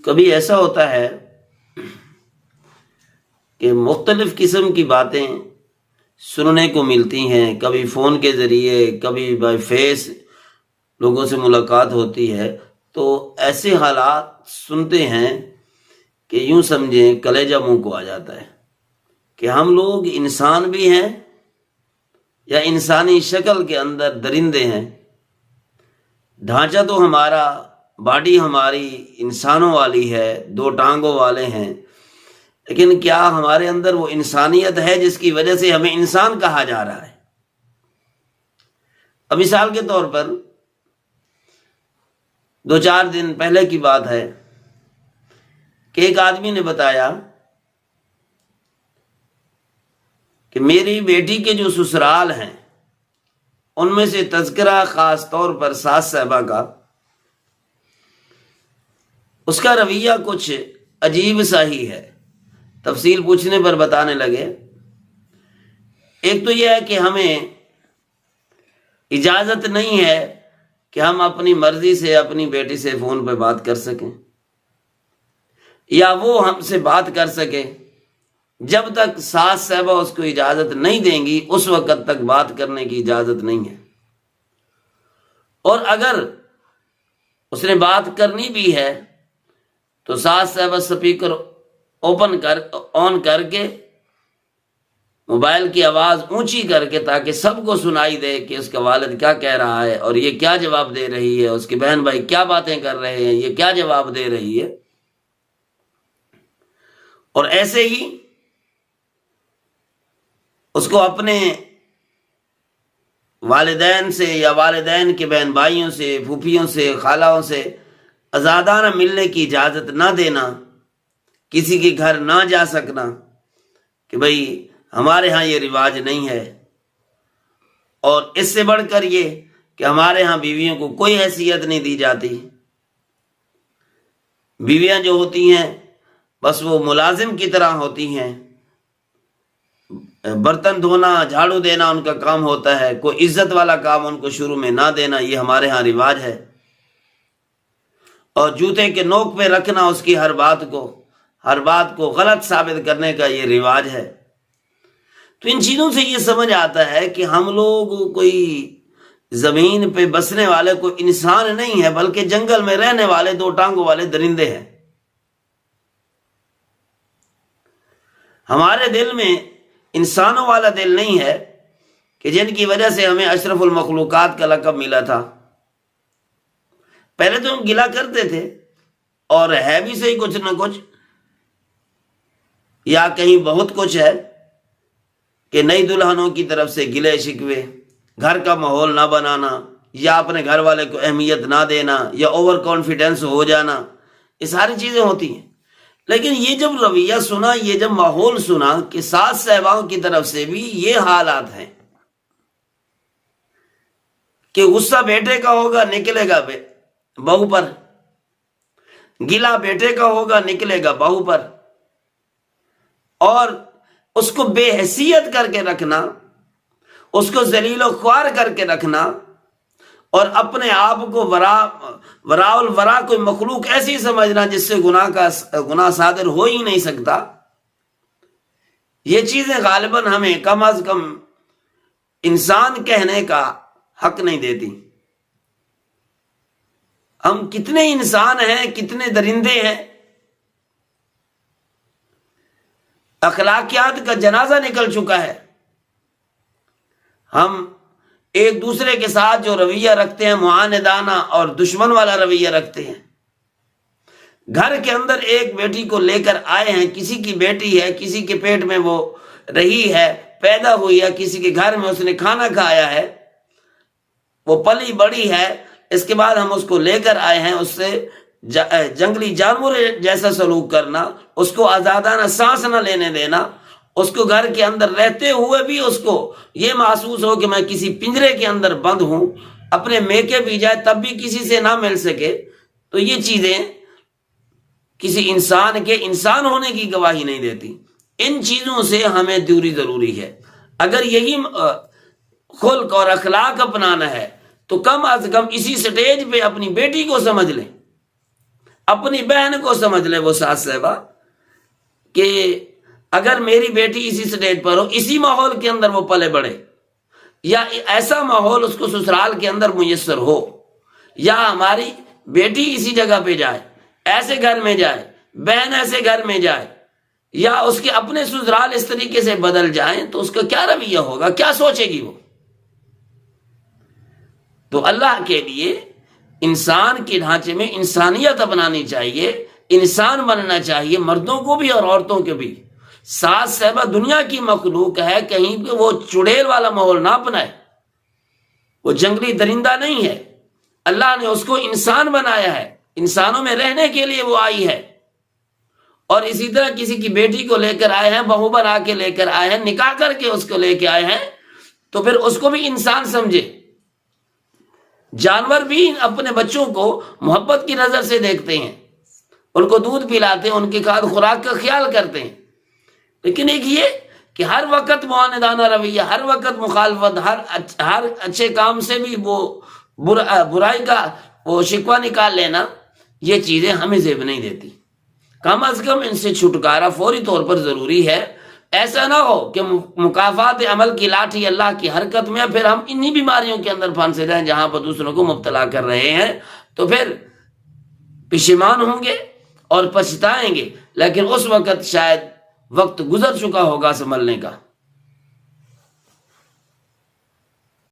کبھی ایسا ہوتا ہے کہ مختلف قسم کی باتیں سننے کو ملتی ہیں، کبھی فون کے ذریعے، کبھی بائی فیس لوگوں سے ملاقات ہوتی ہے، تو ایسے حالات سنتے ہیں کہ یوں سمجھیں کلیجہ منہ کو آ جاتا ہے کہ ہم لوگ انسان بھی ہیں یا انسانی شکل کے اندر درندے ہیں۔ ڈھانچہ تو ہمارا، باڈی ہماری انسانوں والی ہے، 2 ٹانگوں والے ہیں، لیکن کیا ہمارے اندر وہ انسانیت ہے جس کی وجہ سے ہمیں انسان کہا جا رہا ہے؟ اب مثال کے طور پر 2-4 دن پہلے کی بات ہے کہ ایک آدمی نے بتایا کہ میری بیٹی کے جو سسرال ہیں ان میں سے تذکرہ خاص طور پر ساس صاحبہ کا، اس کا رویہ کچھ عجیب سا ہی ہے۔ تفصیل پوچھنے پر بتانے لگے، ایک تو یہ ہے کہ ہمیں اجازت نہیں ہے کہ ہم اپنی مرضی سے اپنی بیٹی سے فون پہ بات کر سکیں یا وہ ہم سے بات کر سکے۔ جب تک ساس صاحبہ اس کو اجازت نہیں دیں گی اس وقت تک بات کرنے کی اجازت نہیں ہے، اور اگر اس نے بات کرنی بھی ہے تو ساس صاحبہ سپیکر آن کر کے موبائل کی آواز اونچی کر کے تاکہ سب کو سنائی دے کہ اس کا والد کیا کہہ رہا ہے اور یہ کیا جواب دے رہی ہے، اس کے بہن بھائی کیا باتیں کر رہے ہیں، یہ کیا جواب دے رہی ہے۔ اور ایسے ہی اس کو اپنے والدین سے یا والدین کے بہن بھائیوں سے، پھوپھیوں سے، خالوں سے آزادانہ ملنے کی اجازت نہ دینا، کسی کے گھر نہ جا سکنا کہ بھئی ہمارے ہاں یہ رواج نہیں ہے، اور اس سے بڑھ کر یہ کہ ہمارے ہاں بیویوں کو کوئی حیثیت نہیں دی جاتی۔ بیویاں جو ہوتی ہیں بس وہ ملازم کی طرح ہوتی ہیں، برتن دھونا، جھاڑو دینا ان کا کام ہوتا ہے، کوئی عزت والا کام ان کو شروع میں نہ دینا، یہ ہمارے ہاں رواج ہے۔ اور جوتے کے نوک پہ رکھنا اس کی ہر بات کو غلط ثابت کرنے کا یہ رواج ہے۔ تو ان چیزوں سے یہ سمجھ آتا ہے کہ ہم لوگ کوئی زمین پہ بسنے والے کوئی انسان نہیں ہے، بلکہ جنگل میں رہنے والے 2 ٹانگوں والے درندے ہیں۔ ہمارے دل میں انسانوں والا دل نہیں ہے کہ جن کی وجہ سے ہمیں اشرف المخلوقات کا لقب ملا تھا۔ پہلے تو ہم گلا کرتے تھے، اور ہے بھی صحیح کچھ نہ کچھ، یا کہیں بہت کچھ ہے کہ نئی دلہنوں کی طرف سے گلے شکوے، گھر کا ماحول نہ بنانا، یا اپنے گھر والے کو اہمیت نہ دینا، یا اوور کانفیڈنس ہو جانا، یہ ساری چیزیں ہوتی ہیں۔ لیکن یہ جب رویہ سنا، یہ جب ماحول سنا کہ ساس صاحباؤں کی طرف سے بھی یہ حالات ہیں کہ غصہ بیٹے کا ہوگا نکلے گا بہو پر، گلا بیٹے کا ہوگا نکلے گا بہو پر، اور اس کو بے حیثیت کر کے رکھنا، اس کو ذلیل و خوار کر کے رکھنا، اور اپنے آپ کو وراء الورا کوئی مخلوق ایسی سمجھنا جس سے گناہ صادر ہو ہی نہیں سکتا، یہ چیزیں غالباً ہمیں کم از کم انسان کہنے کا حق نہیں دیتی۔ ہم کتنے انسان ہیں، کتنے درندے ہیں۔ اخلاقیات کا جنازہ نکل چکا ہے۔ ہم ایک دوسرے کے ساتھ جو رویہ رکھتے ہیں معاندانہ اور دشمن والا رویہ رکھتے ہیں۔ گھر کے اندر ایک بیٹی کو لے کر آئے ہیں، کسی کی بیٹی ہے، کسی کے پیٹ میں وہ رہی ہے، پیدا ہوئی ہے، کسی کے گھر میں اس نے کھانا کھایا ہے، وہ پلی بڑی ہے، اس کے بعد ہم اس کو لے کر آئے ہیں، اس سے جنگلی جانور جیسا سلوک کرنا، اس کو آزادانہ سانس نہ لینے دینا، اس کو گھر کے اندر رہتے ہوئے بھی اس کو یہ محسوس ہو کہ میں کسی پنجرے کے اندر بند ہوں، اپنے میکے بھی جائے تب بھی کسی سے نہ مل سکے، تو یہ چیزیں کسی انسان کے انسان ہونے کی گواہی نہیں دیتی۔ ان چیزوں سے ہمیں دوری ضروری ہے۔ اگر یہی خلق اور اخلاق اپنانا ہے تو کم از کم اسی سٹیج پہ اپنی بیٹی کو سمجھ لیں، اپنی بہن کو سمجھ لے وہ ساس صاحبہ کہ اگر میری بیٹی اسی سٹیج پر ہو، اسی ماحول کے اندر وہ پلے بڑھے، یا ایسا ماحول اس کو سسرال کے اندر میسر ہو، یا ہماری بیٹی اسی جگہ پہ جائے، ایسے گھر میں جائے، بہن ایسے گھر میں جائے، یا اس کے اپنے سسرال اس طریقے سے بدل جائیں، تو اس کا کیا رویہ ہوگا، کیا سوچے گی وہ؟ تو اللہ کے لیے انسان کے ڈھانچے میں انسانیت اپنانی چاہیے، انسان بننا چاہیے، مردوں کو بھی اور عورتوں کے بھی۔ ساس صاحبہ دنیا کی مخلوق ہے، کہیں پہ وہ چڑیل والا ماحول نہ اپنائے، وہ جنگلی درندہ نہیں ہے، اللہ نے اس کو انسان بنایا ہے، انسانوں میں رہنے کے لیے وہ آئی ہے۔ اور اسی طرح کسی کی بیٹی کو لے کر آئے ہیں، بہو بنا کے لے کر آئے ہیں، نکاح کر کے اس کو لے کے آئے ہیں، تو پھر اس کو بھی انسان سمجھے۔ جانور بھی اپنے بچوں کو محبت کی نظر سے دیکھتے ہیں، ان کو دودھ پلاتے ہیں، ان کی خوراک کا خیال کرتے ہیں، لیکن ایک یہ کہ ہر وقت معاندانہ رویہ، ہر وقت مخالفت، ہر اچھے کام سے بھی وہ برائی کا وہ شکوہ نکال لینا، یہ چیزیں ہمیں زیب نہیں دیتی۔ کم از کم ان سے چھٹکارا فوری طور پر ضروری ہے۔ ایسا نہ ہو کہ مکافات عمل کی لاٹھی اللہ کی حرکت میں پھر ہم انہی بیماریوں کے اندر پھنسے جائیں جہاں پر دوسروں کو مبتلا کر رہے ہیں، تو پھر پشیمان ہوں گے اور پچھتائیں گے، لیکن اس وقت شاید وقت گزر چکا ہوگا سنبھلنے کا۔